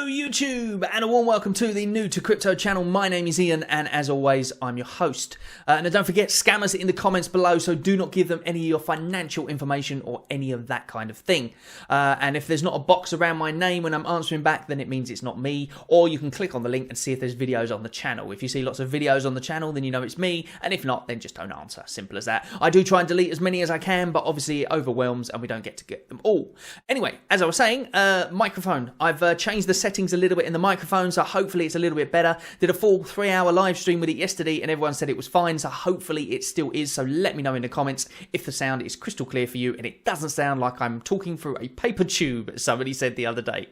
Hello YouTube, and a warm welcome to the New to Crypto channel. My name is Ian, and as always, I'm your host. And don't forget, scammers in the comments below, so do not give them any of your financial information or any of that kind of thing. And if there's not a box around my name when I'm answering back, then it means it's not me. Or you can click on the link and see if there's videos on the channel. If you see lots of videos on the channel, then you know it's me, and if not, then just don't answer. Simple as that. I do try and delete as many as I can, but obviously it overwhelms and we don't get to get them all. Anyway, as I was saying, microphone. I've changed the settings a little bit in the microphone, so hopefully it's a little bit better. Did a full 3-hour live stream with it yesterday, and everyone said it was fine, so hopefully it still is. So let me know in the comments if the sound is crystal clear for you and it doesn't sound like I'm talking through a paper tube, as somebody said the other day.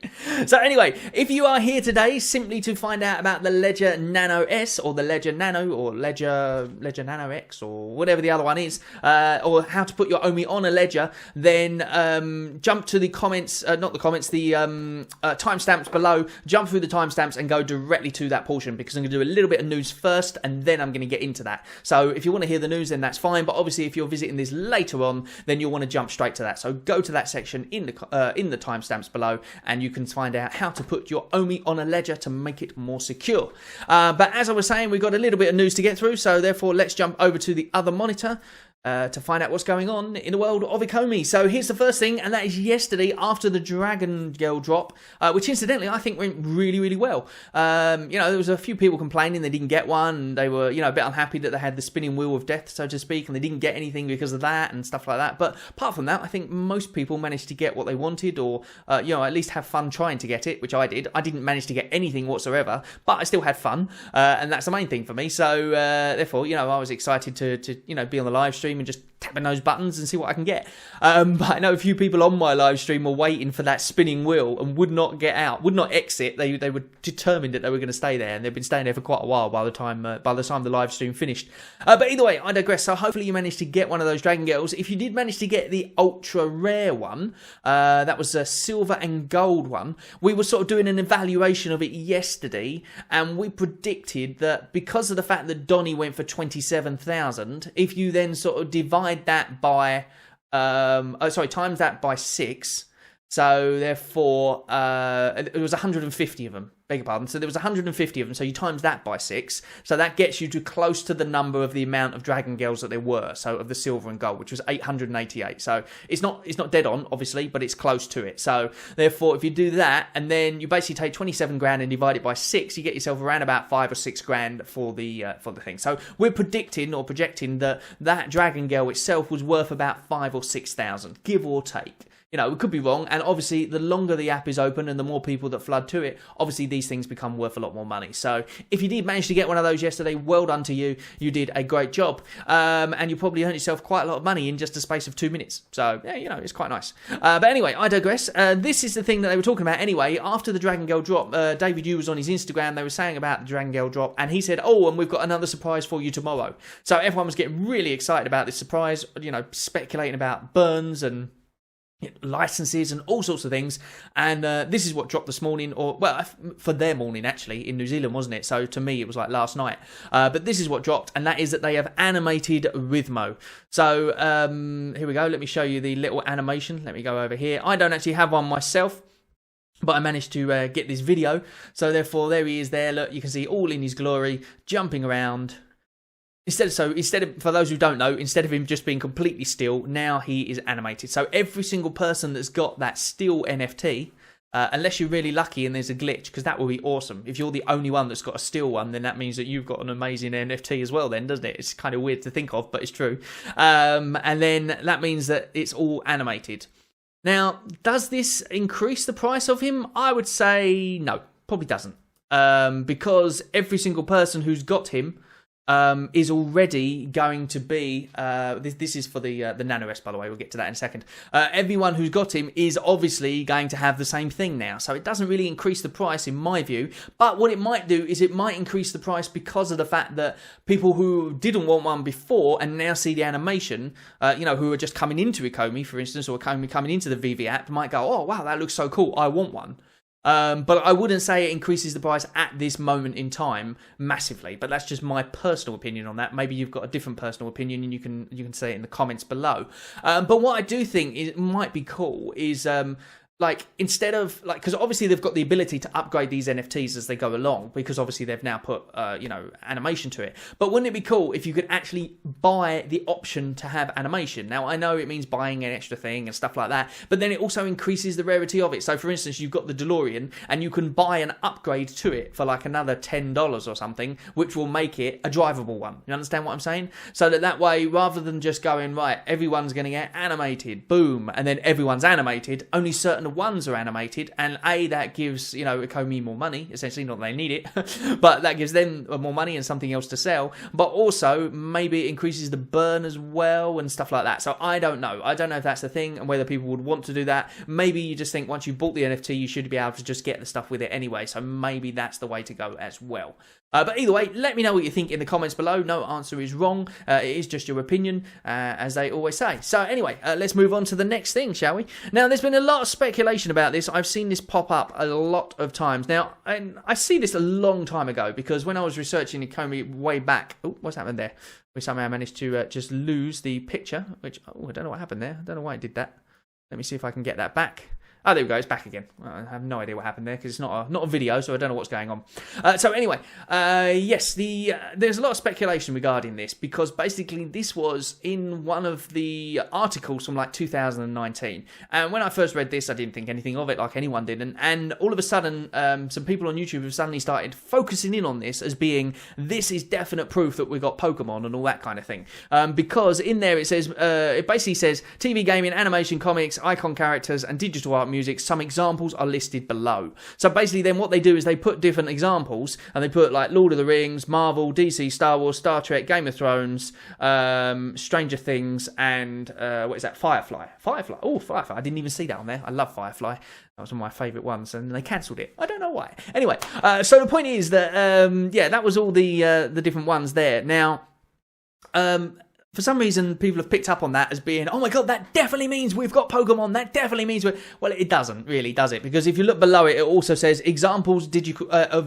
So anyway, if you are here today simply to find out about the Ledger Nano S, or the Ledger Nano, or Ledger Nano X, or whatever the other one is, or how to put your Omi on a ledger, then jump to the comments, not the comments, the timestamps below, jump through the timestamps and go directly to that portion, because I'm going to do a little bit of news first and then I'm going to get into that. So if you want to hear the news, then that's fine, but obviously if you're visiting this later on, then you'll want to jump straight to that. So go to that section in the timestamps below and you can find out how to put your Omi on a ledger to make it more secure. But as I was saying, we've got a little bit of news to get through, so therefore let's jump over to the other monitor to find out what's going on in the world of Ecomi. So here's the first thing, and that is yesterday after the Dragon Girl drop, which incidentally I think went really, really well. There was a few people complaining they didn't get one, and they were, a bit unhappy that they had the spinning wheel of death, so to speak, and they didn't get anything because of that and stuff like that. But apart from that, I think most people managed to get what they wanted, or at least have fun trying to get it, which I did. I didn't manage to get anything whatsoever, but I still had fun, and that's the main thing for me. So therefore, I was excited to be on the live stream and just tapping those buttons and see what I can get. But I know a few people on my live stream were waiting for that spinning wheel and would not get out, would not exit. They were determined that they were going to stay there, and they've been staying there for quite a while by the time the live stream finished. But either way, I digress. So hopefully you managed to get one of those Dragon Girls. If you did manage to get the ultra rare one, that was a silver and gold one. We were sort of doing an evaluation of it yesterday, and we predicted that because of the fact that Donny went for 27,000, if you then sort of divide that by times that by 6, so therefore it was 150 of them, beg your pardon. So there was 150 of them, so you times that by 6, so that gets you to close to the number of the amount of Dragon Girls that there were, so of the silver and gold, which was 888. So it's not dead on, obviously, but it's close to it. So therefore, if you do that, and then you basically take 27 grand and divide it by 6, you get yourself around about 5 or 6 grand for the thing. So we're predicting or projecting that Dragon Girl itself was worth about 5 or 6,000, give or take. We could be wrong, and obviously the longer the app is open and the more people that flood to it, obviously these things become worth a lot more money. So if you did manage to get one of those yesterday, well done to you. You did a great job, and you probably earned yourself quite a lot of money in just a space of 2 minutes. So yeah, it's quite nice. But anyway, I digress. This is the thing that they were talking about anyway. After the Dragon Girl drop, David Yu was on his Instagram. They were saying about the Dragon Girl drop, and he said, "Oh, and we've got another surprise for you tomorrow." So everyone was getting really excited about this surprise. Speculating about burns and licenses and all sorts of things, and this is what dropped this morning, or well, for their morning actually, in New Zealand, wasn't it? So to me it was like last night, but this is what dropped, and that is that they have animated Rhythmo. So here we go, let me show you the little animation. Let me go over here. I don't actually have one myself, but I managed to get this video, so therefore there he is there. Look, you can see all in his glory, jumping around. Instead of, for those who don't know, instead of him just being completely still, now he is animated. So every single person that's got that still NFT, unless you're really lucky and there's a glitch, because that will be awesome. If you're the only one that's got a still one, then that means that you've got an amazing NFT as well then, doesn't it? It's kind of weird to think of, but it's true. And then that means that it's all animated. Now, does this increase the price of him? I would say no, probably doesn't. Because every single person who's got him is already going to be, this is for the Nano S, by the way, we'll get to that in a second. Everyone who's got him is obviously going to have the same thing now, so it doesn't really increase the price in my view, but what it might do is it might increase the price because of the fact that people who didn't want one before and now see the animation, who are just coming into Ecomi, for instance, or coming into the Veve app, might go, oh wow, that looks so cool, I want one. But I wouldn't say it increases the price at this moment in time massively. But that's just my personal opinion on that. Maybe you've got a different personal opinion, and you can say it in the comments below. But what I do think it might be cool is like, instead of, like, because obviously they've got the ability to upgrade these NFTs as they go along, because obviously they've now put, you know, animation to it. But wouldn't it be cool if you could actually buy the option to have animation? Now, I know it means buying an extra thing and stuff like that, but then it also increases the rarity of it. So, for instance, you've got the DeLorean, and you can buy an upgrade to it for like another $10 or something, which will make it a drivable one. You understand what I'm saying? So that way, rather than just going, right, everyone's going to get animated, boom, and then everyone's animated, only certain ones are animated, and that gives, you know, Ecomi more money, essentially. Not that they need it, but that gives them more money and something else to sell. But also maybe it increases the burn as well and stuff like that. So I don't know if that's the thing and whether people would want to do that. Maybe you just think once you bought the NFT you should be able to just get the stuff with it anyway, so maybe that's the way to go as well. But either way, let me know what you think in the comments below. No answer is wrong. It is just your opinion, as they always say. So anyway, let's move on to the next thing, shall we? Now, there's been a lot of speculation about this. I've seen this pop up a lot of times. Now, I see this a long time ago, because when I was researching Ecomi way back... Oh, what's happened there? We somehow managed to just lose the picture, which... Oh, I don't know what happened there. I don't know why it did that. Let me see if I can get that back. Oh, there we go. It's back again. I have no idea what happened there, because it's not a video, so I don't know what's going on. So anyway, yes, there's a lot of speculation regarding this, because basically this was in one of the articles from like 2019. And when I first read this, I didn't think anything of it, like anyone did. And all of a sudden, some people on YouTube have suddenly started focusing in on this as being, this is definite proof that we got Pokemon and all that kind of thing. Because in there it says, it basically says, TV gaming, animation, comics, icon characters, and digital art music. Some examples are listed below. So basically then what they do is they put different examples, and they put like Lord of the Rings, Marvel, DC, Star Wars, Star Trek, Game of Thrones, Stranger Things, and what is that? Firefly. Oh, Firefly. I didn't even see that on there. I love Firefly. That was one of my favourite ones, and they cancelled it. I don't know why. Anyway, so the point is that, yeah, that was all the different ones there. Now, for some reason, people have picked up on that as being, oh my god, that definitely means we've got Pokemon. That definitely means we're... Well, it doesn't really, does it? Because if you look below it, it also says examples of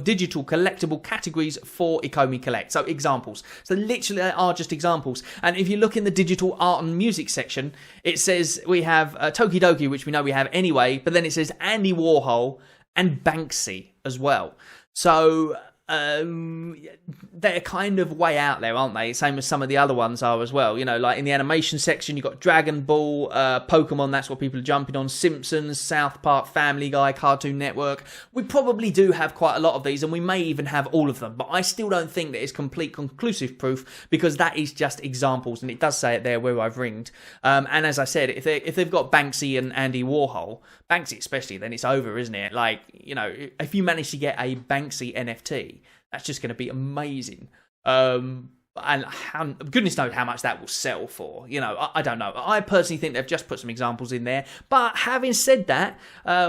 digital collectible categories for Ecomi Collect. So examples. So literally they are just examples. And if you look in the digital art and music section, it says we have Tokidoki, which we know we have anyway, but then it says Andy Warhol and Banksy as well. So... they're kind of way out there, aren't they? Same as some of the other ones are as well. You know, like in the animation section, you've got Dragon Ball, Pokemon, that's what people are jumping on, Simpsons, South Park, Family Guy, Cartoon Network. We probably do have quite a lot of these, and we may even have all of them, but I still don't think that it's complete conclusive proof, because that is just examples, and it does say it there where I've ringed. And as I said, if they've got Banksy and Andy Warhol, Banksy especially, then it's over, isn't it? Like, you know, if you manage to get a Banksy NFT, that's just going to be amazing. And goodness knows how much that will sell for. You know, I don't know. I personally think they've just put some examples in there. But having said that,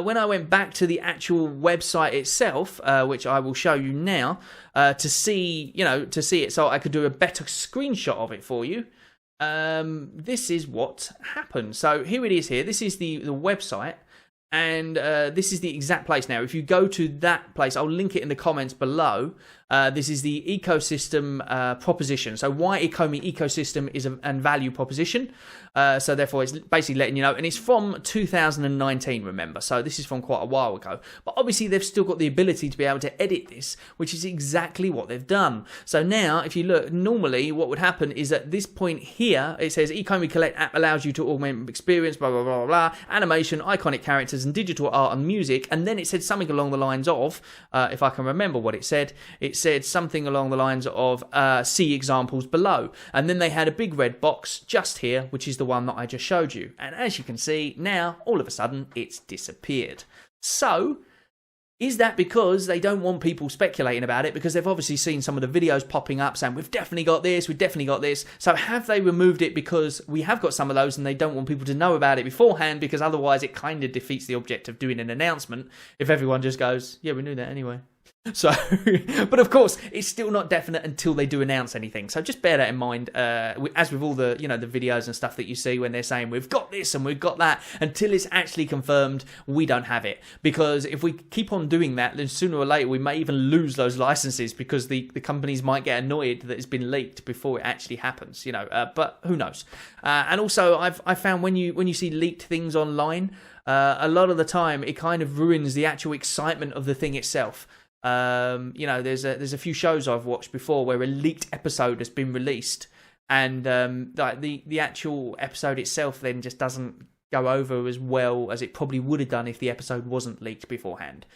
when I went back to the actual website itself, which I will show you now, to see it, so I could do a better screenshot of it for you. This is what happened. So here it is. Here, this is the website. And this is the exact place. Now, if you go to that place, I'll link it in the comments below. This is the ecosystem proposition. So why Ecomi ecosystem is and value proposition. So therefore, it's basically letting you know. And it's from 2019, remember. So this is from quite a while ago. But obviously, they've still got the ability to be able to edit this, which is exactly what they've done. So now, if you look, normally what would happen is at this point here, it says Ecomi Collect app allows you to augment experience, blah, blah, blah, blah, animation, iconic characters, and digital art and music. And then it said something along the lines of, if I can remember what it said something along the lines of see examples below. And then they had a big red box just here, which is the one that I just showed you. And as you can see, now, all of a sudden, it's disappeared. So, is that because they don't want people speculating about it? Because they've obviously seen some of the videos popping up saying, we've definitely got this, we've definitely got this. So have they removed it because we have got some of those and they don't want people to know about it beforehand, because otherwise it kind of defeats the object of doing an announcement if everyone just goes, yeah, we knew that anyway. So, but of course, it's still not definite until they do announce anything. So just bear that in mind. As with all the, the videos and stuff that you see when they're saying we've got this and we've got that, until it's actually confirmed, we don't have it. Because if we keep on doing that, then sooner or later we may even lose those licenses because the companies might get annoyed that it's been leaked before it actually happens. But who knows? And also, I've found when you see leaked things online, a lot of the time it kind of ruins the actual excitement of the thing itself. There's a few shows I've watched before where a leaked episode has been released, and the actual episode itself then just doesn't go over as well as it probably would have done if the episode wasn't leaked beforehand.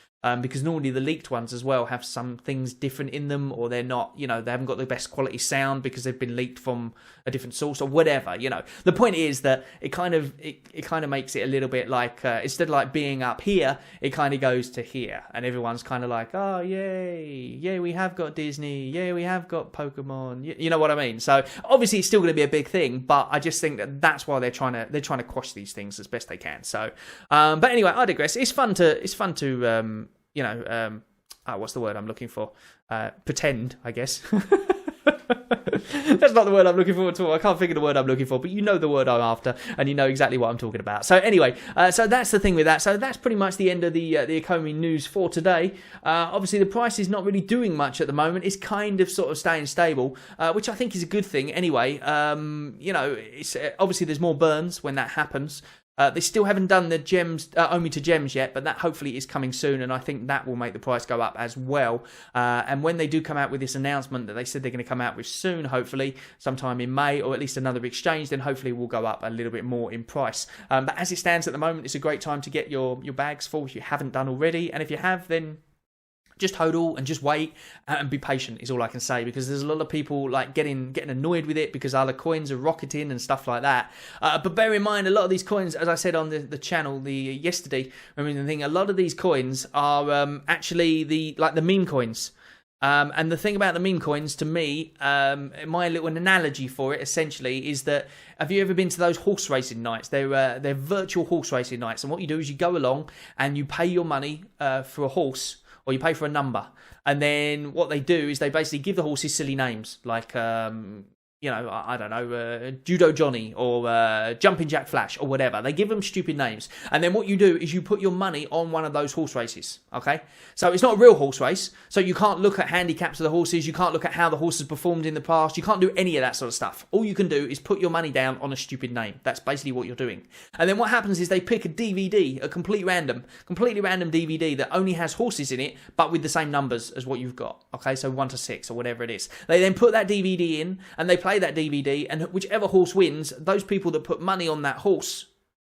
Because normally the leaked ones as well have some things different in them, or they're not, they haven't got the best quality sound because they've been leaked from a different source or whatever. The point is that it kind of makes it a little bit like instead of like being up here, it kind of goes to here, and everyone's kind of like, oh yay, we have got Disney, yeah, we have got Pokemon, you know what I mean? So obviously it's still going to be a big thing, but I just think that's why they're trying to quash these things as best they can. So, but anyway, I digress. It's fun to what's the word I'm looking for? Pretend, I guess. That's not the word I'm looking for at all. I can't think of the word I'm looking for, but you know the word I'm after, and you know exactly what I'm talking about. So anyway, so that's the thing with that. So that's pretty much the end of the Ecomi news for today. Obviously, the price is not really doing much at the moment. It's kind of sort of staying stable, which I think is a good thing. Anyway, it's obviously there's more burns when that happens. They still haven't done the gems, Omi to gems yet, but that hopefully is coming soon, and I think that will make the price go up as well. And when they do come out with this announcement that they said they're going to come out with soon, hopefully sometime in May, or at least another exchange, then hopefully we'll go up a little bit more in price. But as it stands at the moment, it's a great time to get your bags full if you haven't done already, and if you have, then just hodl and just wait and be patient is all I can say, because there's a lot of people like getting annoyed with it because other coins are rocketing and stuff like that. But bear in mind, a lot of these coins, as I said on the channel yesterday, a lot of these coins are actually the meme coins. And the thing about the meme coins, to me, my little analogy for it essentially is that, have you ever been to those horse racing nights? They're virtual horse racing nights, and what you do is you go along and you pay your money for a horse, or you pay for a number, and then what they do is they basically give the horses silly names, like I don't know, Judo Johnny or Jumping Jack Flash or whatever. They give them stupid names. And then what you do is you put your money on one of those horse races, okay? So it's not a real horse race, so you can't look at handicaps of the horses, you can't look at how the horses performed in the past, you can't do any of that sort of stuff. All you can do is put your money down on a stupid name. That's basically what you're doing. And then what happens is they pick a DVD, a completely random DVD that only has horses in it, but with the same numbers as what you've got, okay? So 1 to 6 or whatever it is. They then put that DVD in, and they play that DVD, and whichever horse wins, those people that put money on that horse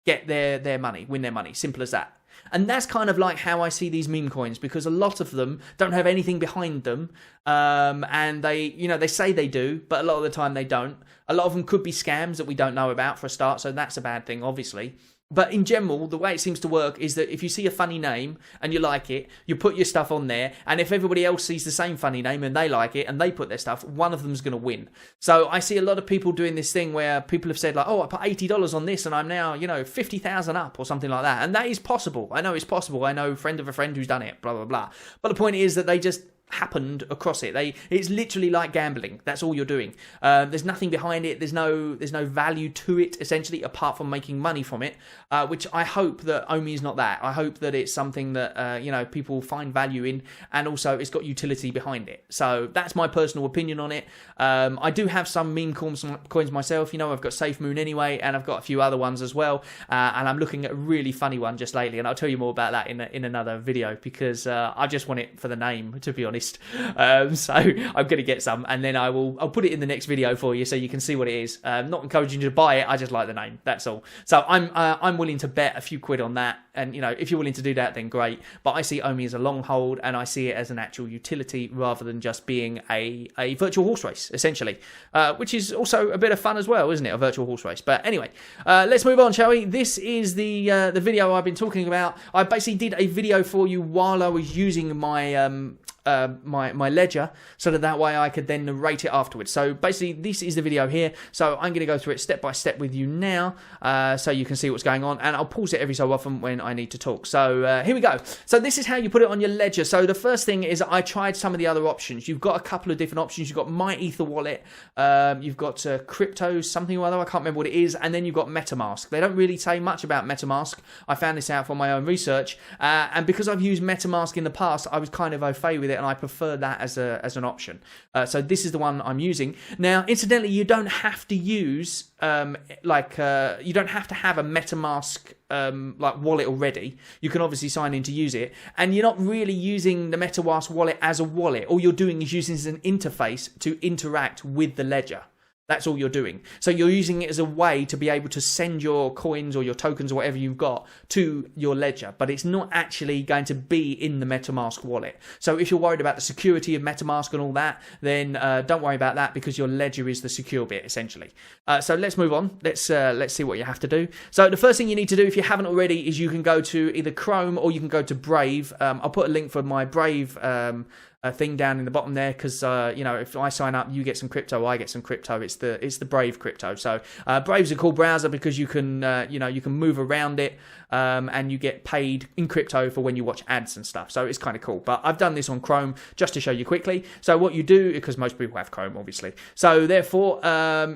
get their money, win their money. Simple as that. And that's kind of like how I see these meme coins, because a lot of them don't have anything behind them, and they say they do, but a lot of the time they don't. A lot of them could be scams that we don't know about for a start, so that's a bad thing, obviously. But in general, the way it seems to work is that if you see a funny name and you like it, you put your stuff on there. And if everybody else sees the same funny name and they like it and they put their stuff, one of them's going to win. So I see a lot of people doing this thing where people have said like, oh, I put $80 on this and I'm now, 50,000 up or something like that. And that is possible. I know it's possible. I know a friend of a friend who's done it, blah, blah, blah. But the point is that they just happened across it. It's literally like gambling. That's all you're doing. There's nothing behind it. There's no value to it, essentially, apart from making money from it, which I hope that Omi is not that. I hope that it's something that people find value in, and also it's got utility behind it. So that's my personal opinion on it. I do have some meme coins myself. I've got Safe Moon anyway, and I've got a few other ones as well, and I'm looking at a really funny one just lately, and I'll tell you more about that in another video, because I just want it for the name, to be honest. So I'm going to get some, and then I'll put it in the next video for you so you can see what it is. Not encouraging you to buy it, I just like the name, that's all. So I'm willing to bet a few quid on that, and if you're willing to do that, then great. But I see Omi as a long hold, and I see it as an actual utility rather than just being a virtual horse race, essentially, which is also a bit of fun as well, isn't it, a virtual horse race? But anyway, let's move on, shall we? This is the video I've been talking about. I basically did a video for you while I was using my my ledger, so that way I could then narrate it afterwards. So basically, this is the video here. So I'm going to go through it step by step with you now, so you can see what's going on, and I'll pause it every so often when I need to talk. So here we go. So this is how you put it on your ledger. So the first thing is I tried some of the other options. You've got a couple of different options. You've got My Ether Wallet, you've got crypto something or other, I can't remember what it is, and then you've got Metamask. They don't really say much about Metamask. I found this out from my own research, and because I've used Metamask in the past, I was kind of au fait with it, and I prefer that as an option. So this is the one I'm using. Now, incidentally, you don't have to use you don't have to have a Metamask like wallet already. You can obviously sign in to use it, and you're not really using the Metamask wallet as a wallet. All you're doing is using it as an interface to interact with the ledger. That's all you're doing. So you're using it as a way to be able to send your coins or your tokens or whatever you've got to your ledger, but it's not actually going to be in the Metamask wallet. So if you're worried about the security of Metamask and all that, then don't worry about that, because your ledger is the secure bit, essentially. So let's move on. Let's see what you have to do. So the first thing you need to do, if you haven't already, is you can go to either Chrome or you can go to Brave. I'll put a link for my Brave thing down in the bottom there, because if I sign up, you get some crypto, I get some crypto. It's the Brave crypto. So Brave's a cool browser because you can you can move around it, and you get paid in crypto for when you watch ads and stuff. So it's kind of cool. But I've done this on Chrome just to show you quickly. So what you do, because most people have Chrome obviously, so therefore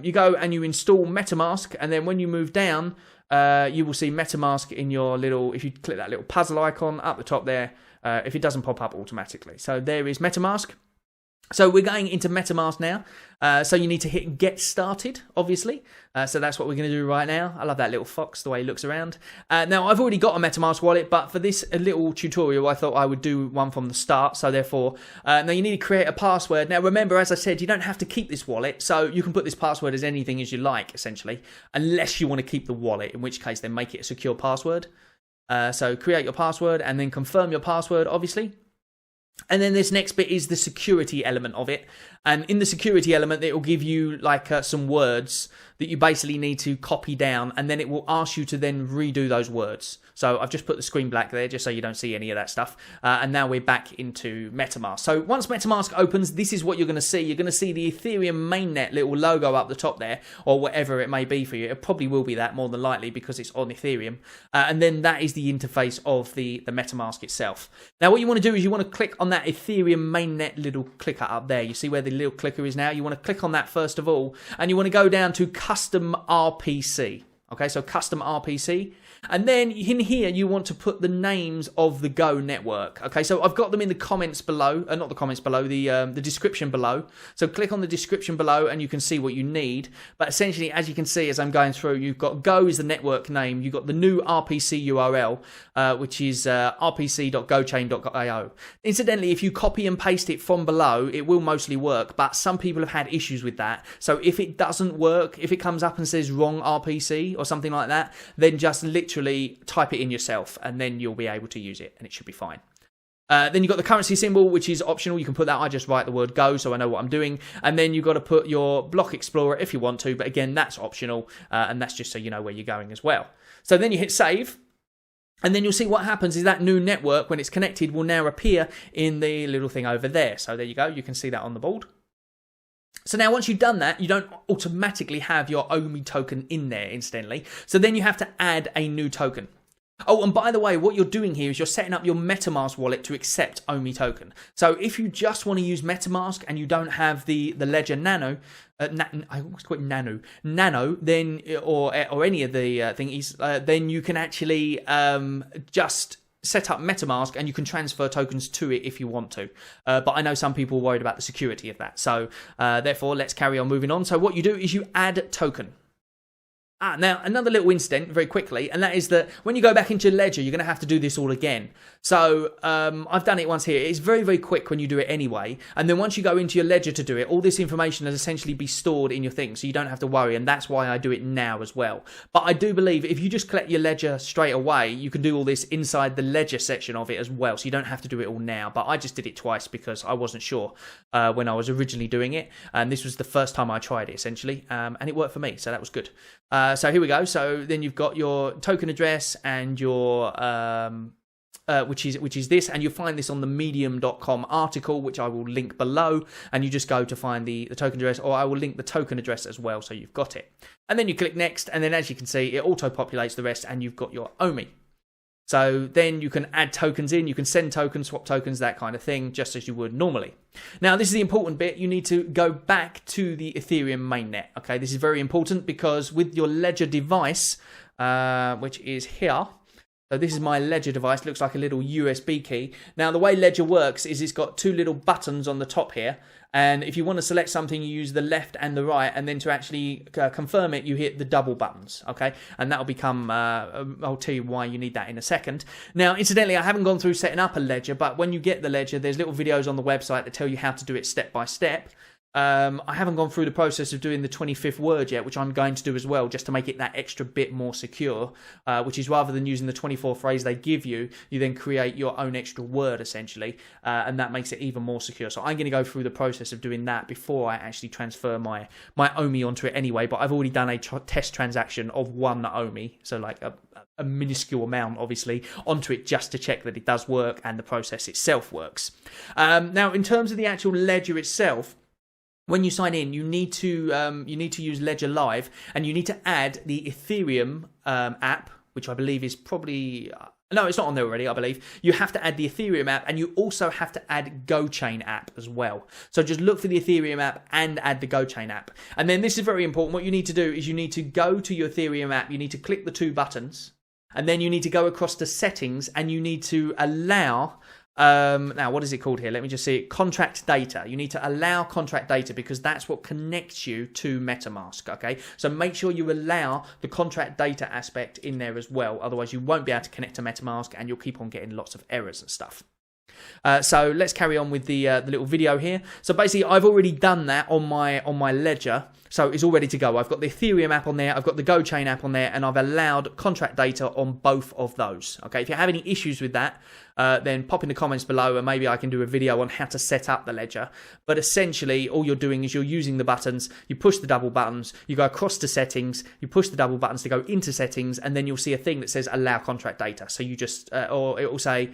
you go and you install Metamask, and then when you move down, you will see Metamask in your little, if you click that little puzzle icon up the top there, if it doesn't pop up automatically. So there is Metamask. So we're going into Metamask now. So you need to hit Get Started, obviously. So that's what we're going to do right now. I love that little fox, the way he looks around. Now, I've already got a Metamask wallet, but for this little tutorial, I thought I would do one from the start. So therefore, now you need to create a password. Now, remember, as I said, you don't have to keep this wallet. So you can put this password as anything as you like, essentially, unless you want to keep the wallet, in which case then make it a secure password. So create your password and then confirm your password, obviously. And then this next bit is the security element of it. And in the security element, it will give you like some words that you basically need to copy down, and then it will ask you to then redo those words. So I've just put the screen black there just so you don't see any of that stuff. And now we're back into Metamask. So once Metamask opens, this is what you're going to see. You're going to see the Ethereum mainnet little logo up the top there, or whatever it may be for you. It probably will be that more than likely because it's on Ethereum. And then that is the interface of the Metamask itself. Now what you want to do is you want to click on that Ethereum mainnet little clicker up there. You see where the little clicker is now? You want to click on that first of all, and you want to go down to custom RPC. Okay, so custom RPC. And then in here, you want to put the names of the Go network. Okay, so I've got them in the comments below, not the comments below, the description below. So click on the description below and you can see what you need. But essentially, as you can see, as I'm going through, you've got Go is the network name. You've got the new RPC URL, which is rpc.gochain.io. Incidentally, if you copy and paste it from below, it will mostly work. But some people have had issues with that. So if it doesn't work, if it comes up and says wrong RPC or something like that, then just literally type it in yourself and then you'll be able to use it and it should be fine. Then you've got the currency symbol, which is optional. You can put that. I just write the word Go so I know what I'm doing. And then you've got to put your block explorer if you want to, but again, that's optional, and that's just so you know where you're going as well. So then you hit save. And then you'll see what happens is that new network, when it's connected, will now appear in the little thing over there. So there you go. You can see that on the board. So now once you've done that, you don't automatically have your Ecomi token in there, incidentally. So then you have to add a new token. Oh, and by the way, what you're doing here is you're setting up your Metamask wallet to accept Ecomi token. So if you just want to use Metamask and you don't have the Ledger Nano, I always call it Nano, then or any of the thingies, then you can actually just set up Metamask and you can transfer tokens to it if you want to. But I know some people are worried about the security of that. So therefore, let's carry on moving on. So what you do is you add token. Now, another little incident very quickly, and that is that when you go back into Ledger, you're going to have to do this all again. So I've done it once here. It's very, very quick when you do it anyway. And then once you go into your Ledger to do it, all this information will essentially be stored in your thing, so you don't have to worry. And that's why I do it now as well. But I do believe if you just collect your Ledger straight away, you can do all this inside the Ledger section of it as well. So you don't have to do it all now. But I just did it twice because I wasn't sure when I was originally doing it. And this was the first time I tried it, essentially. And it worked for me, so that was good. So here we go. So then you've got your token address and your which is this, and you'll find this on the medium.com article, which I will link below, and you just go to find the token address, or I will link the token address as well, so you've got it. And then you click next, and then as you can see, it auto-populates the rest, and you've got your Omi. So then you can add tokens in, you can send tokens, swap tokens, that kind of thing, just as you would normally. Now, this is the important bit. You need to go back to the Ethereum mainnet. Okay, this is very important because with your Ledger device, which is here, so this is my Ledger device, looks like a little USB key. Now, the way Ledger works is it's got two little buttons on the top here. And if you want to select something, you use the left and the right. And then to actually confirm it, you hit the double buttons, okay? And that'll become, I'll tell you why you need that in a second. Now, incidentally, I haven't gone through setting up a Ledger, but when you get the Ledger, there's little videos on the website that tell you how to do it step by step. I haven't gone through the process of doing the 25th word yet, which I'm going to do as well, just to make it that extra bit more secure, which is rather than using the 24th phrase they give you, you then create your own extra word, essentially, and that makes it even more secure. So I'm going to go through the process of doing that before I actually transfer my Omi onto it anyway, but I've already done a test transaction of one Omi, so like a minuscule amount, obviously, onto it just to check that it does work and the process itself works. Now, in terms of the actual Ledger itself, when you sign in, you need to use Ledger Live, and you need to add the Ethereum app, which I believe is probably no, it's not on there already. I believe you have to add the Ethereum app, and you also have to add GoChain app as well. So just look for the Ethereum app and add the GoChain app, and then this is very important. What you need to do is you need to go to your Ethereum app. You need to click the two buttons, and then you need to go across to settings, and you need to allow. Now, what is it called here? Let me just see it. Contract data. You need to allow contract data because that's what connects you to Metamask, okay? So make sure you allow the contract data aspect in there as well. Otherwise, you won't be able to connect to Metamask and you'll keep on getting lots of errors and stuff. So let's carry on with the little video here. So basically, I've already done that on my Ledger. So it's all ready to go. I've got the Ethereum app on there, I've got the GoChain app on there, and I've allowed contract data on both of those. Okay, if you have any issues with that, then pop in the comments below, and maybe I can do a video on how to set up the Ledger. But essentially, all you're doing is you're using the buttons, you push the double buttons, you go across to settings, you push the double buttons to go into settings, and then you'll see a thing that says allow contract data. So you just, or it will say,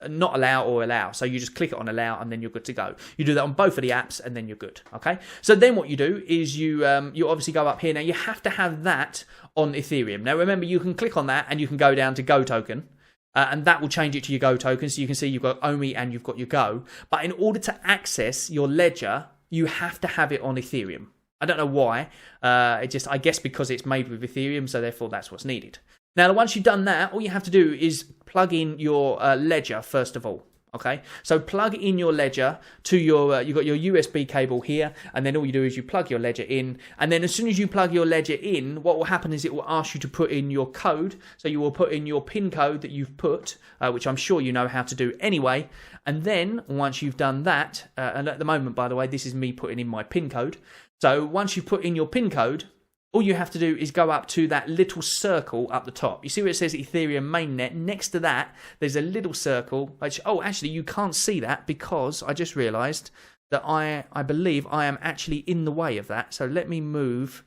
not allow or allow, so you just click it on allow and then you're good to go. You do that on both of the apps and then you're good. Okay, so then what you do is you obviously go up here. Now you have to have that on Ethereum. Now remember, you can click on that and you can go down to Go token, and that will change it to your Go token. So you can see you've got Omi and you've got your Go. But in order to access your Ledger, you have to have it on Ethereum. I don't know why. I guess because it's made with Ethereum, so therefore that's what's needed. Now, once you've done that, all you have to do is plug in your Ledger first of all. Okay, so plug in your Ledger to your, you've got your USB cable here, and then all you do is you plug your Ledger in, and then as soon as you plug your Ledger in, what will happen is it will ask you to put in your code. So you will put in your PIN code that you've put, which I'm sure you know how to do anyway, and then once you've done that, and at the moment, by the way, this is me putting in my PIN code. So once you've put in your PIN code, all you have to do is go up to that little circle up the top. You see where it says Ethereum mainnet? Next to that, there's a little circle. Which, oh, actually, you can't see that because I just realised that I believe I am actually in the way of that. So let me move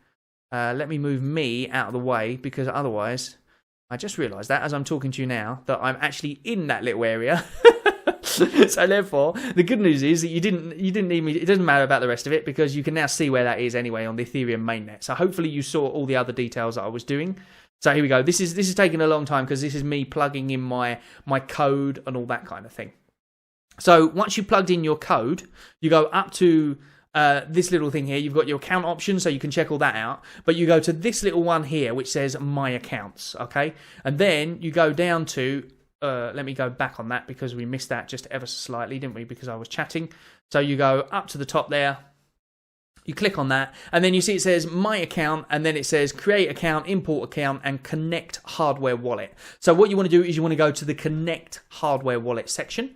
me out of the way, because otherwise, I just realised that as I'm talking to you now that I'm actually in that little area. So therefore, the good news is that you didn't need me. It doesn't matter about the rest of it because you can now see where that is anyway on the Ethereum mainnet. So hopefully you saw all the other details that I was doing. So here we go. This is taking a long time because this is me plugging in my code and all that kind of thing. So once you've plugged in your code, you go up to this little thing here. You've got your account option, so you can check all that out. But you go to this little one here, which says My Accounts. Okay, and then you go down to. Let me go back on that because we missed that just ever so slightly, didn't we? Because I was chatting. So you go up to the top there, you click on that, and then you see it says My Account, and then it says Create Account, Import Account, and Connect Hardware Wallet. So what you want to do is you want to go to the Connect Hardware Wallet section.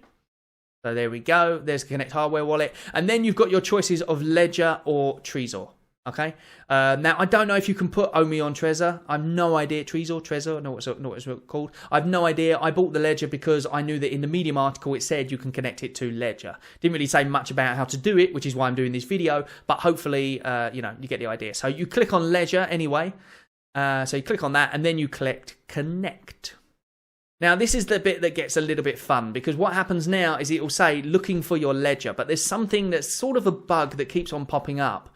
So there we go. There's Connect Hardware Wallet, and then you've got your choices of Ledger or Trezor. Okay. Now I don't know if you can put Omi on Trezor. I've no idea. Trezor. No, what it's called. I've no idea. I bought the Ledger because I knew that in the Medium article it said you can connect it to Ledger. Didn't really say much about how to do it, which is why I'm doing this video. But hopefully, you get the idea. So you click on Ledger anyway. So you click on that, and then you click Connect. Now, this is the bit that gets a little bit fun, because what happens now is it will say looking for your ledger, but there's something that's sort of a bug that keeps on popping up,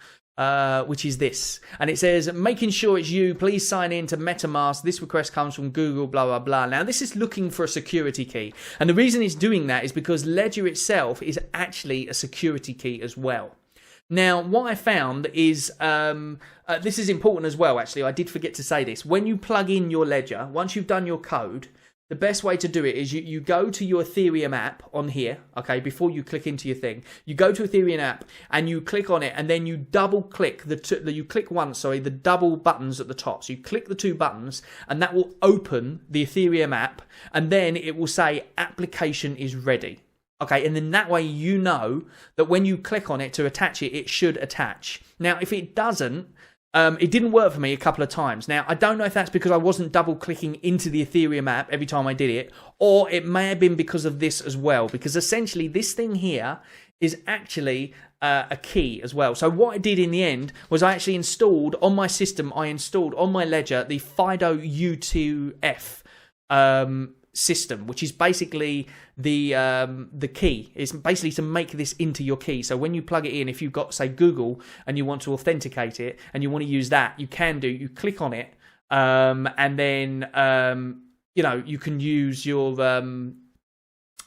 which is this. And it says, making sure it's you, please sign in to Metamask. This request comes from Google, blah, blah, blah. Now, this is looking for a security key. And the reason it's doing that is because Ledger itself is actually a security key as well. Now, what I found is, this is important as well, actually. I did forget to say this. When you plug in your Ledger, once you've done your code, the best way to do it is you go to your Ethereum app on here, okay, before you click into your thing. You go to Ethereum app and you click on it, and then you double click you click once, sorry, the double buttons at the top. So you click the two buttons and that will open the Ethereum app, and then it will say application is ready. Okay, and then that way you know that when you click on it to attach it, it should attach. Now, if it doesn't, it didn't work for me a couple of times. Now, I don't know if that's because I wasn't double clicking into the Ethereum app every time I did it, or it may have been because of this as well, because essentially this thing here is actually a key as well. So what I did in the end was I actually installed on my system, on my Ledger, the FIDO U2F system, which is basically the key. It's basically to make this into your key. So when you plug it in, if you've got, say, Google and you want to authenticate it and you want to use that, you can do. You click on it, and then you can use your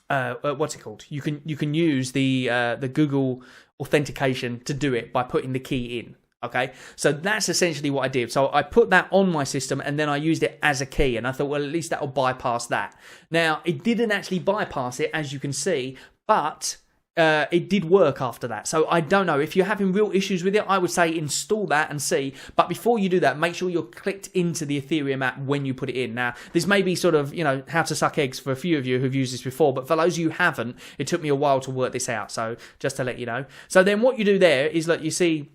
what's it called? You can use the Google authentication to do it by putting the key in. Okay, so that's essentially what I did. So I put that on my system and then I used it as a key, and I thought, well, at least that'll bypass that. Now, it didn't actually bypass it, as you can see, but it did work after that. So I don't know. If you're having real issues with it, I would say install that and see. But before you do that, make sure you're clicked into the Ethereum app when you put it in. Now, this may be sort of, how to suck eggs for a few of you who've used this before. But for those of you who haven't, it took me a while to work this out. So just to let you know. So then what you do there is, like, you see,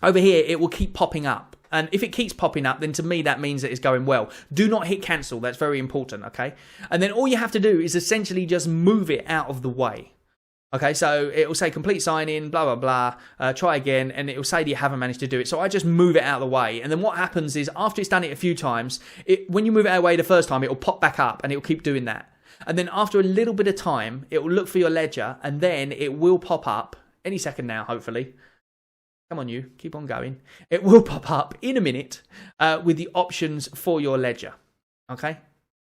over here, it will keep popping up. And if it keeps popping up, then to me, that means that it's going well. Do not hit cancel. That's very important, okay? And then all you have to do is essentially just move it out of the way. Okay, so it will say complete sign in, blah, blah, blah, try again, and it will say that you haven't managed to do it. So I just move it out of the way. And then what happens is, after it's done it a few times, when you move it out of the way the first time, it will pop back up, and it will keep doing that. And then after a little bit of time, it will look for your Ledger, and then it will pop up, any second now, hopefully. Come on, you. Keep on going. It will pop up in a minute with the options for your Ledger. Okay?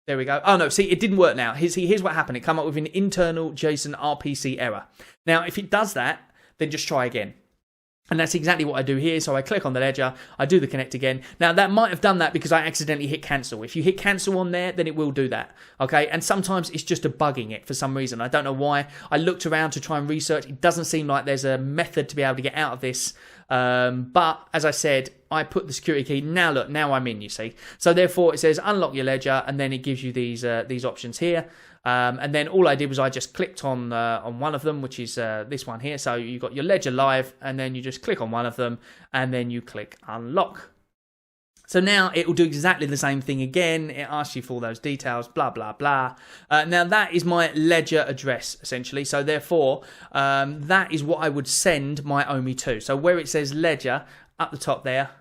There we go. Oh, no. See, it didn't work now. Here's what happened. It came up with an internal JSON RPC error. Now, if it does that, then just try again. And that's exactly what I do here. So I click on the Ledger, I do the connect again. Now, that might have done that because I accidentally hit cancel. If you hit cancel on there, then it will do that. Okay, and sometimes it's just debugging it for some reason. I don't know why. I looked around to try and research. It doesn't seem like there's a method to be able to get out of this. But as I said, I put the security key. Now look, now I'm in, you see. So therefore, it says unlock your Ledger, and then it gives you these options here. And then all I did was I just clicked on one of them, which is this one here. So you've got your Ledger live, and then you just click on one of them, and then you click unlock. So now it will do exactly the same thing again. It asks you for those details, blah, blah, blah. Now that is my Ledger address, essentially. So therefore, that is what I would send my Omi to. So where it says Ledger, up the top there,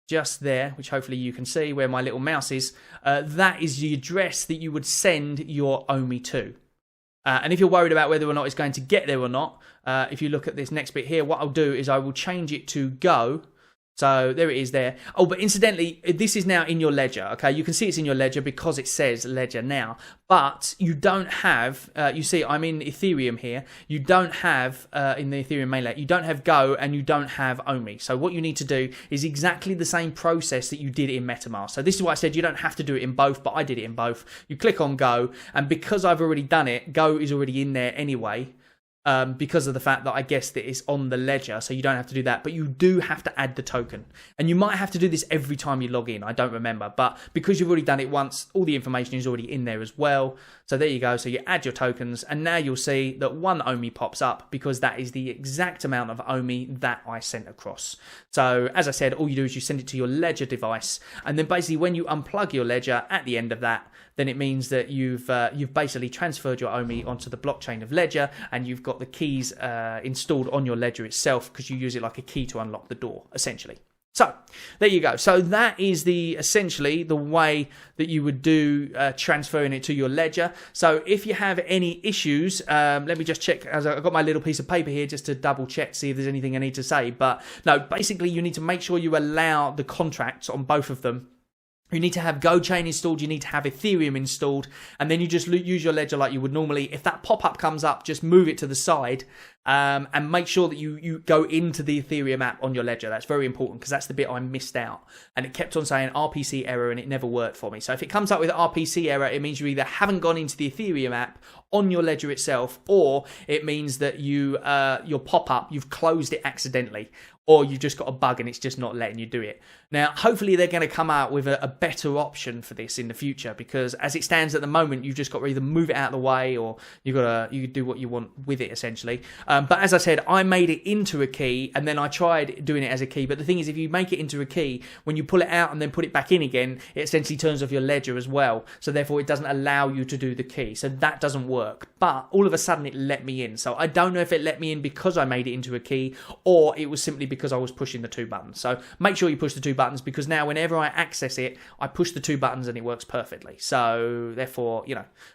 just there, which hopefully you can see where my little mouse is, that is the address that you would send your Omi to. And if you're worried about whether or not it's going to get there or not, if you look at this next bit here, what I'll do is I will change it to go. So there it is there. Oh, but incidentally, this is now in your Ledger, okay? You can see it's in your Ledger because it says Ledger now. But you don't have, you see I'm in Ethereum here. You don't have, in the Ethereum mainnet, you don't have Go and you don't have Omi. So what you need to do is exactly the same process that you did in Metamask. So this is why I said you don't have to do it in both, but I did it in both. You click on Go, and because I've already done it, Go is already in there anyway. Because of the fact that I guess that it's on the Ledger, so you don't have to do that, but you do have to add the token. And you might have to do this every time you log in, I don't remember, but because you've already done it once, all the information is already in there as well. So there you go, so you add your tokens, and now you'll see that one Omi pops up, because that is the exact amount of Omi that I sent across. So as I said, all you do is you send it to your Ledger device, and then basically when you unplug your Ledger at the end of that, then it means that you've basically transferred your Omi onto the blockchain of Ledger, and you've got the keys installed on your Ledger itself, because you use it like a key to unlock the door, essentially. So there you go. So that is essentially the way that you would do transferring it to your ledger. So if you have any issues, let me just check, as I've got my little piece of paper here just to double check, see if there's anything I need to say. But no, basically you need to make sure you allow the contracts on both of them. You need to have GoChain installed, you need to have Ethereum installed, and then you just use your ledger like you would normally. If that pop-up comes up, just move it to the side and make sure that you go into the Ethereum app on your ledger. That's very important because that's the bit I missed out. And it kept on saying RPC error and it never worked for me. So if it comes up with RPC error, it means you either haven't gone into the Ethereum app on your ledger itself, or it means that your pop-up, you've closed it accidentally, or you've just got a bug and it's just not letting you do it. Now, hopefully they're going to come out with a better option for this in the future, because as it stands at the moment, you've just got to either move it out of the way or you do what you want with it, essentially. But as I said, I made it into a key and then I tried doing it as a key. But the thing is, if you make it into a key, when you pull it out and then put it back in again, it essentially turns off your ledger as well. So therefore, it doesn't allow you to do the key. So that doesn't work. But all of a sudden, it let me in. So I don't know if it let me in because I made it into a key, or it was simply because I was pushing the 2 buttons. So make sure you push the 2 buttons, because now whenever I access it, I push the 2 buttons and it works perfectly. So therefore,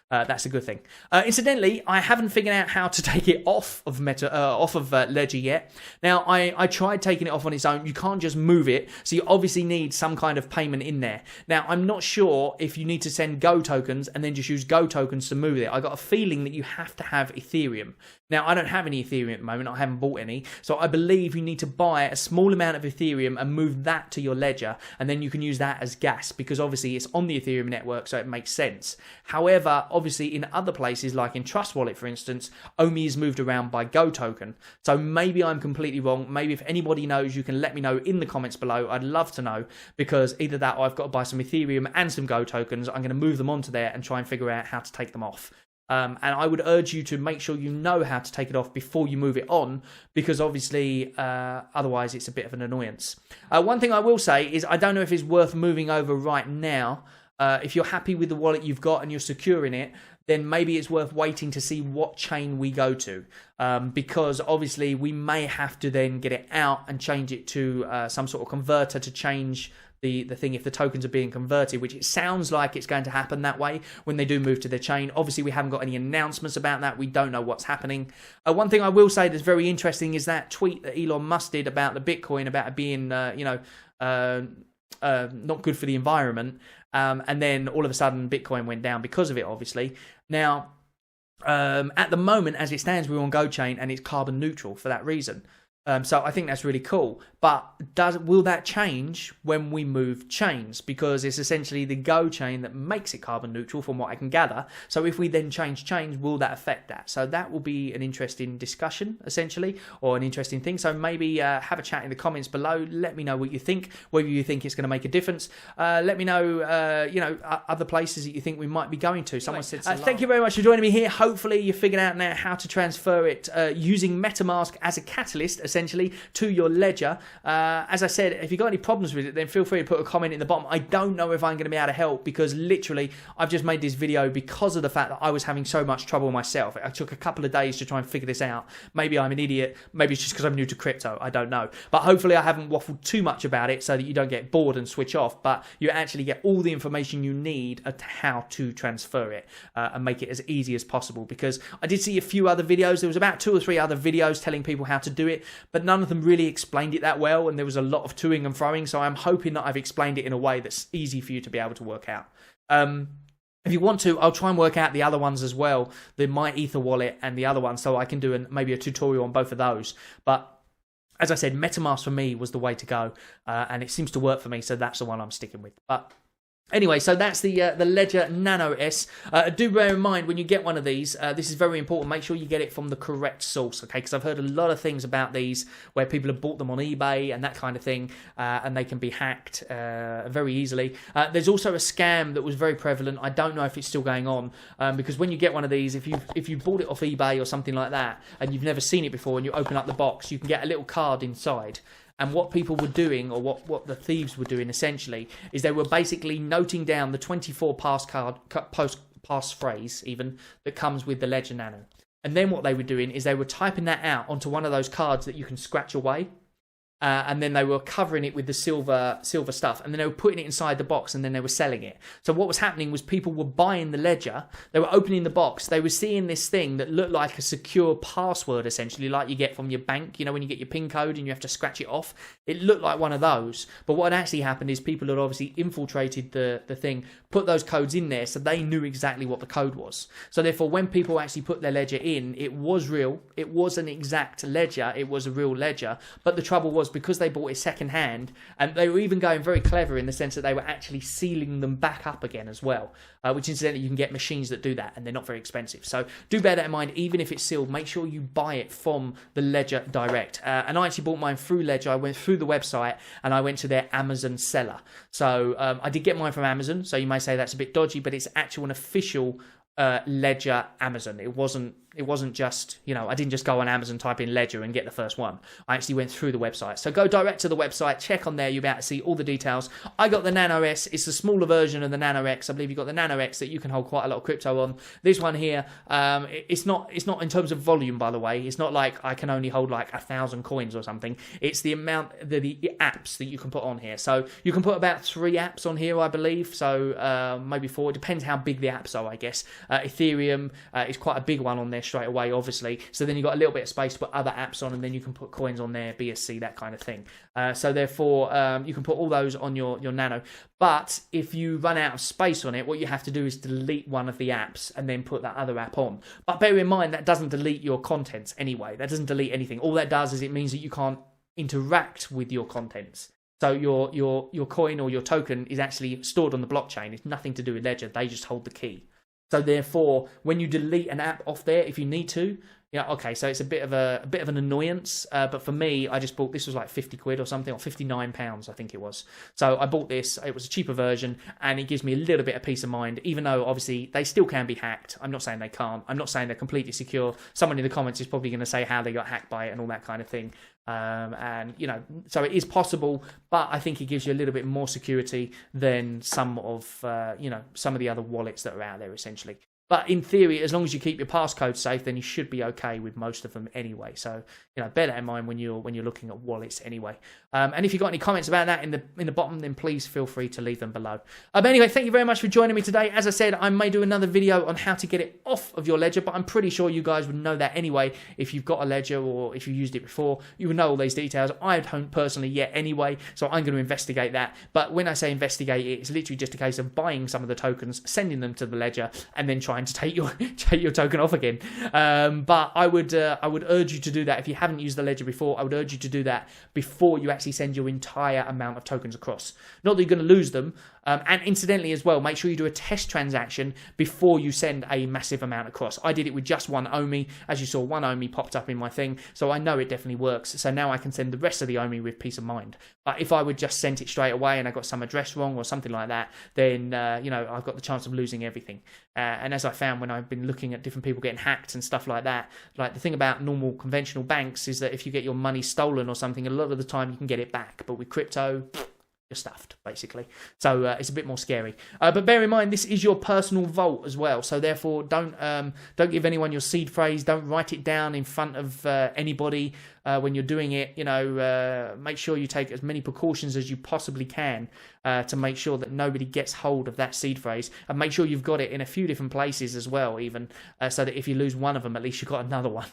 that's a good thing. Incidentally, I haven't figured out how to take it off of Ledger yet. Now, I tried taking it off on its own. You can't just move it, so you obviously need some kind of payment in there. Now, I'm not sure if you need to send Go tokens and then just use Go tokens to move it. I got a feeling that you have to have Ethereum. Now, I don't have any Ethereum at the moment. I haven't bought any. So I believe you need to buy a small amount of Ethereum and move that to your ledger, and then you can use that as gas, because obviously it's on the Ethereum network, so it makes sense. However, obviously in other places, like in Trust Wallet, for instance, OMI is moved around by Go token. So maybe I'm completely wrong. Maybe if anybody knows, you can let me know in the comments below. I'd love to know, because either that or I've got to buy some Ethereum and some Go tokens. I'm going to move them onto there and try and figure out how to take them off. And I would urge you to make sure you know how to take it off before you move it on, because obviously otherwise it's a bit of an annoyance. One thing I will say is I don't know if it's worth moving over right now. If you're happy with the wallet you've got and you're securing it, then maybe it's worth waiting to see what chain we go to, because obviously we may have to then get it out and change it to some sort of converter to change the thing if the tokens are being converted, which it sounds like it's going to happen that way when they do move to their chain. Obviously, we haven't got any announcements about that. We don't know what's happening. One thing I will say that's very interesting is that tweet that Elon Musk did about the Bitcoin, about it being, not good for the environment. And then all of a sudden, Bitcoin went down because of it, obviously. Now, at the moment, as it stands, we're on GoChain and it's carbon neutral for that reason. So I think that's really cool. But will that change when we move chains? Because it's essentially the Go chain that makes it carbon neutral, from what I can gather. So if we then change chains, will that affect that? So that will be an interesting discussion, essentially, or an interesting thing. So maybe have a chat in the comments below. Let me know what you think, whether you think it's going to make a difference. Let me know, other places that you think we might be going to. Someone said thank you very much for joining me here. Hopefully you figured out now how to transfer it using Metamask as a catalyst, essentially, to your ledger. As I said, if you've got any problems with it, then feel free to put a comment in the bottom. I don't know if I'm going to be able to help, because literally I've just made this video because of the fact that I was having so much trouble myself. It took a couple of days to try and figure this out. Maybe I'm an idiot. Maybe it's just because I'm new to crypto. I don't know. But hopefully I haven't waffled too much about it so that you don't get bored and switch off, but you actually get all the information you need as to how to transfer it and make it as easy as possible. Because I did see a few other videos. There was about 2 or 3 other videos telling people how to do it, but none of them really explained it that well, and there was a lot of toing and froing. So I'm hoping that I've explained it in a way that's easy for you to be able to work out. If you want to, I'll try and work out the other ones as well, the My Ether wallet and the other one, so I can do maybe a tutorial on both of those. But as I said, Metamask for me was the way to go, and it seems to work for me, so that's the one I'm sticking with. But anyway, so that's the Ledger Nano S. Do bear in mind when you get one of these, this is very important, make sure you get it from the correct source, okay? Because I've heard a lot of things about these where people have bought them on eBay and that kind of thing, and they can be hacked very easily. There's also a scam that was very prevalent. I don't know if it's still going on, because when you get one of these, if you bought it off eBay or something like that, and you've never seen it before, and you open up the box, you can get a little card inside. And what people were doing, or what the thieves were doing essentially, is they were basically noting down the 24 passphrase even that comes with the Ledger Nano. And then what they were doing is they were typing that out onto one of those cards that you can scratch away. and then they were covering it with the silver stuff, and then they were putting it inside the box, and then they were selling it. So what was happening was people were buying the ledger, they were opening the box, they were seeing this thing that looked like a secure password, essentially, like you get from your bank, you know, when you get your PIN code and you have to scratch it off. It looked like one of those, but what had actually happened is people had obviously infiltrated the thing, put those codes in there, so they knew exactly what the code was. So therefore, when people actually put their ledger in, it was real, it was an exact ledger, it was a real ledger, but the trouble was, because they bought it second hand, and they were even going very clever in the sense that they were actually sealing them back up again as well, which incidentally you can get machines that do that, and they're not very expensive. So do bear that in mind. Even if it's sealed, make sure you buy it from the ledger direct. And I actually bought mine through Ledger. I went through the website and I went to their Amazon seller. So I did get mine from Amazon, so you may say that's a bit dodgy, but it's actual an official Ledger Amazon. It wasn't just, you know, I didn't just go on Amazon, type in Ledger and get the first one. I actually went through the website. So go direct to the website, check on there, you'll be able to see all the details. I got the Nano S, it's a smaller version of the Nano X. I believe you've got the Nano X that you can hold quite a lot of crypto on. This one here, it's not in terms of volume, by the way. It's not like I can only hold like 1,000 coins or something. It's the amount, the apps that you can put on here. So you can put about 3 apps on here, I believe. So maybe 4, it depends how big the apps are, I guess. Ethereum is quite a big one on there straight away, obviously. So then you've got a little bit of space to put other apps on, and then you can put coins on there, BSC, that kind of thing. So therefore, you can put all those on your Nano. But if you run out of space on it, what you have to do is delete one of the apps and then put that other app on. But bear in mind, that doesn't delete your contents anyway. That doesn't delete anything. All that does is it means that you can't interact with your contents. So your coin or your token is actually stored on the blockchain. It's nothing to do with Ledger. They just hold the key. So therefore, when you delete an app off there, if you need to, yeah, okay, so it's a bit of an annoyance. But for me, I just bought, this was like 50 quid or something, or £59, I think it was. So I bought this. It was a cheaper version, and it gives me a little bit of peace of mind, even though obviously they still can be hacked. I'm not saying they can't. I'm not saying they're completely secure. Someone in the comments is probably going to say how they got hacked by it and all that kind of thing. And you know, so it is possible, but I think it gives you a little bit more security than some of some of the other wallets that are out there, essentially. But in theory, as long as you keep your passcode safe, then you should be okay with most of them anyway. So, you know, bear that in mind when you're looking at wallets anyway. And if you've got any comments about that in the bottom, then please feel free to leave them below. But anyway, thank you very much for joining me today. As I said, I may do another video on how to get it off of your ledger, but I'm pretty sure you guys would know that anyway. If you've got a ledger or if you used it before, you would know all these details. I don't personally yet anyway, so I'm going to investigate that. But when I say investigate it, it's literally just a case of buying some of the tokens, sending them to the ledger, and then trying to take your token off again. But I would urge you to do that. If you haven't used the ledger before, I would urge you to do that before you actually send your entire amount of tokens across. Not that you're going to lose them. And incidentally as well, make sure you do a test transaction before you send a massive amount across. I did it with just one OMI. As you saw, one OMI popped up in my thing, so I know it definitely works. So now I can send the rest of the OMI with peace of mind. But if I would just send it straight away and I got some address wrong or something like that, then I've got the chance of losing everything. And as I found when I've been looking at different people getting hacked and stuff like that, like the thing about normal conventional banks is that if you get your money stolen or something, a lot of the time you can get it back. But with crypto, you're stuffed, basically. So it's a bit more scary. But bear in mind, this is your personal vault as well. So therefore, don't give anyone your seed phrase. Don't write it down in front of anybody when you're doing it. Make sure you take as many precautions as you possibly can to make sure that nobody gets hold of that seed phrase. And make sure you've got it in a few different places as well, even so that if you lose one of them, at least you've got another one.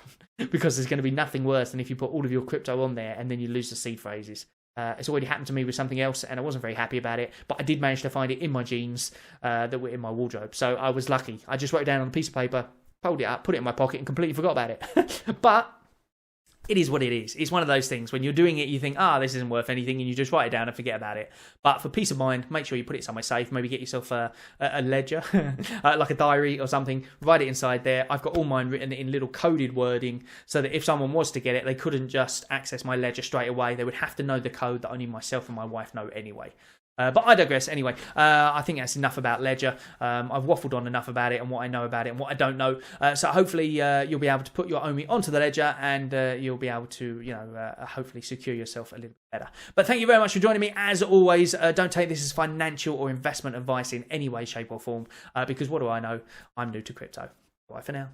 Because there's going to be nothing worse than if you put all of your crypto on there and then you lose the seed phrases. It's already happened to me with something else, and I wasn't very happy about it, but I did manage to find it in my jeans that were in my wardrobe, so I was lucky. I just wrote it down on a piece of paper, folded it up, put it in my pocket, and completely forgot about it. But it is what it is. It's one of those things. When you're doing it, you think, this isn't worth anything, and you just write it down and forget about it. But for peace of mind, make sure you put it somewhere safe. Maybe get yourself a ledger, like a diary or something. Write it inside there. I've got all mine written in little coded wording, so that if someone was to get it, they couldn't just access my ledger straight away. They would have to know the code that only myself and my wife know anyway. But I digress anyway. I think that's enough about Ledger. I've waffled on enough about it and what I know about it and what I don't know. So hopefully you'll be able to put your OMI onto the Ledger and you'll be able to, hopefully secure yourself a little bit better. But thank you very much for joining me. As always, don't take this as financial or investment advice in any way, shape or form, because what do I know? I'm new to crypto. Bye for now.